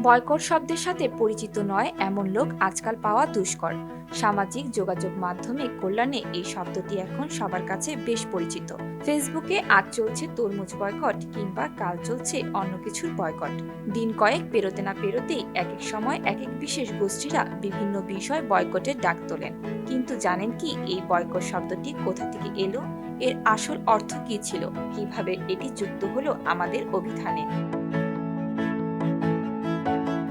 Boycott শব্দের সাথে পরিচিত নয় এমন লোক আজকাল পাওয়া দুষ্কর। সামাজিক যোগাযোগ মাধ্যমে কল্যাণে এই শব্দটি এখন সবার কাছে বেশ পরিচিত। ফেসবুকে আজ চলছে তরমুজ বয়কট, কিংবা কাল চলছে অন্য কিছুর বয়কট। দিন কয়েক পেরোতে না পেরোতেই এক এক সময় এক এক বিশেষ গোষ্ঠীরা বিভিন্ন বিষয় বয়কটের ডাক তোলেন। কিন্তু জানেন কি এই বয়কট শব্দটি কোথা থেকে এলো, এর আসল অর্থ কি ছিল, কিভাবে এটি যুক্ত হলো আমাদের অভিধানে?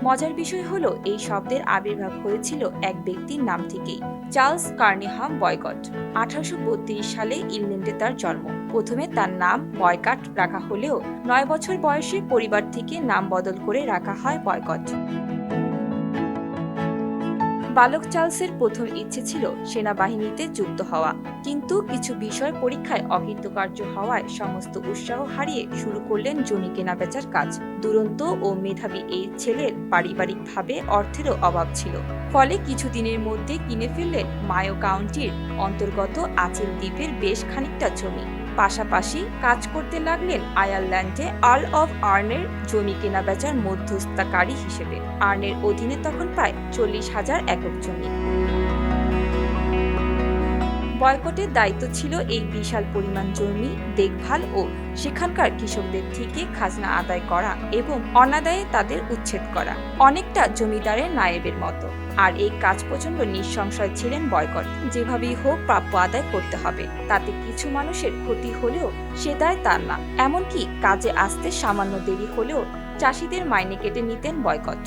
মজার বিষয় হলো এই শব্দের আবির্ভাব হয়েছিল এক ব্যক্তির নাম থেকেই, চার্লস কার্নিহাম বয়কট। 1832 সালে ইংল্যান্ডে তার জন্ম। প্রথমে তার নাম বয়কাট রাখা হলেও 9 বছর বয়সে পরিবার থেকে নাম বদল করে রাখা হয় বয়কট। বালক চার্লসের প্রথম ইচ্ছে ছিল সেনাবাহিনীতে যুক্ত হওয়া, কিন্তু কিছু বিষয় পরীক্ষায় অকৃতকার্য হওয়ায় সমস্ত উৎসাহ হারিয়ে শুরু করলেন জমি কেনাবেচার কাজ। দুরন্ত ও মেধাবী এই ছেলের পারিবারিকভাবে অর্থেরও অভাব ছিল, ফলে কিছুদিনের মধ্যে কিনে ফেললেন মায়ো কাউন্টির অন্তর্গত আচিল দ্বীপের বেশ খানিকটা জমি। পাশাপাশি কাজ করতে লাগলেন আয়ারল্যান্ডে আর্ল অফ আর্নের জমি কেনাবেচার মধ্যস্থতাকারী হিসেবে। আর্নের অধীনে তখন প্রায় 40,000 একর জমি। বয়কটের দায়িত্ব ছিল এই বিশাল পরিমাণ জমি দেখভাল ও সেখানকার কৃষকদের থেকে খাজনা আদায় করা এবং অনাদায়ে তাদের উচ্ছেদ করা, অনেকটা জমিদারের নায়েবের মতো। আর এই কাজ প্রচন্ড নিঃসংশয় ছিলেন বয়কট। যেভাবেই হোক প্রাপ্য আদায় করতে হবে, তাতে কিছু মানুষের ক্ষতি হলেও সে দায় তার না। এমনকি কাজে আসতে সামান্য দেরি হলেও চাষিদের মাইনে কেটে নিতেন বয়কট।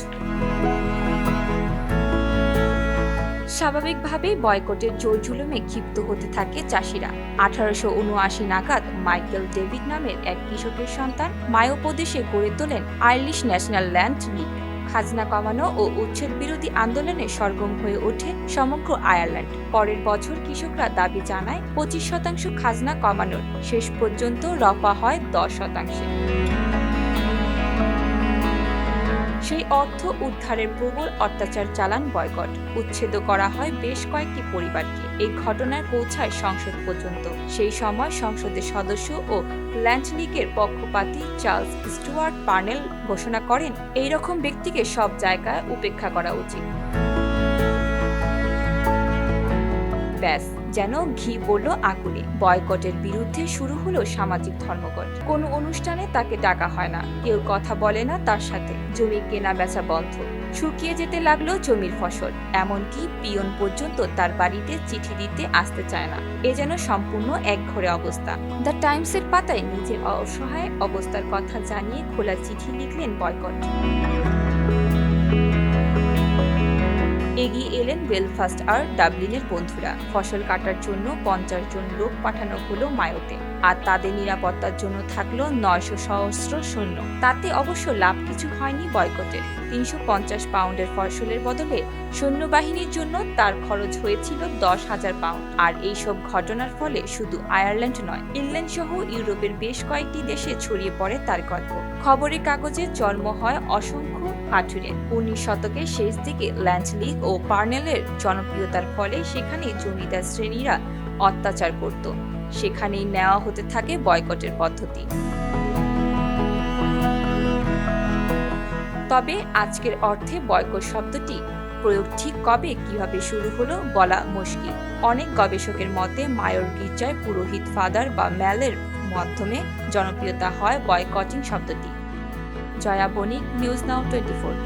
স্বাভাবিকভাবেই বয়কটের জোর জুলুমে ক্ষিপ্ত হতে থাকে চাষিরা। 1879 নাগাদ মাইকেল ডেভিড নামের এক কৃষকের সন্তান মায়ো প্রদেশে গড়ে তোলেন আইরিশ ন্যাশনাল ল্যান্ড লীগ। খাজনা কমানো ও উচ্ছেদ বিরোধী আন্দোলনে সরগরম হয়ে ওঠে সমগ্র আয়ারল্যান্ড। পরের বছর কৃষকরা দাবি জানায় 25% খাজনা কমানোর, শেষ পর্যন্ত রফা হয় 10%। সেই অর্থ উদ্ধারের প্রবল অত্যাচার চালান বয়কট। উচ্ছেদ করা হয় বেশ কয়েকটি পরিবারকে। এই ঘটনায় পৌঁছায় সংসদ পর্যন্ত। সেই সময় সংসদের সদস্য ও ল্যান্ড লীগের পক্ষপাতী চার্লস স্টুয়ার্ট পার্নেল ঘোষণা করেন, এই রকম ব্যক্তিকে সব জায়গায় উপেক্ষা করা উচিত। ব্যাস, যেন ঘি পড়ল আগুনে। বয়কটের বিরুদ্ধে শুরু হলো সামাজিক ধর্মঘট। কোনো অনুষ্ঠানে তাকে ডাকা হয় না, কেউ কথা বলে না তার সাথে। জমি কেনা বেচা বন্ধ, শুকিয়ে যেতে লাগলো জমির ফসল। এমনকি পিয়ন পর্যন্ত তার বাড়িতে চিঠি দিতে আসতে চায় না। এ যেন সম্পূর্ণ একঘরে অবস্থা। দ্য টাইমসের পাতায় নিজের অসহায় অবস্থার কথা জানিয়ে খোলা চিঠি লিখলেন বয়কট। এগিয়ে এলেন বেলফাস্ট আর ডাবলিনের বন্ধুরা। ফসল কাটার জন্য 50 জন লোক পাঠানো হলো মায়োতে, আর তাদের নিরাপত্তার জন্য থাকলো 900 সহস্র সৈন্য। তাতে অবশ্য লাভ কিছু হয়নি বয়কটের। 350 পাউন্ডের ফসলের বদলে সৈন্যবাহিনীর জন্য তার খরচ হয়েছিল 10,000 পাউন্ড। আর এইসব ঘটনার ফলে শুধু আয়ারল্যান্ড নয়, ইংল্যান্ড সহ ইউরোপের বেশ কয়েকটি দেশে ছড়িয়ে পড়ে তার গল্প। খবরের কাগজের জন্ম হয় অসংখ্য হাঁটুরের। 19 শতকের শেষ দিকে ল্যান্ড লীগ ও পার্নেলের জনপ্রিয়তার ফলে সেখানেই জমিদার শ্রেণীরা অত্যাচার করত। সেখানেই নেওয়া হতে থাকে বয়কটের পদ্ধতি। তবে আজকের অর্থে বয়কট শব্দটি প্রয়োগ ঠিক কবে কিভাবে শুরু হলো বলা মুশকিল। অনেক গবেষকের মতে মায়োর গির্জায় পুরোহিত ফাদার বা ম্যালের মাধ্যমে জনপ্রিয়তা হয় বয়কটিং শব্দটি। জয়া বণিক, নিউজ নাও 24।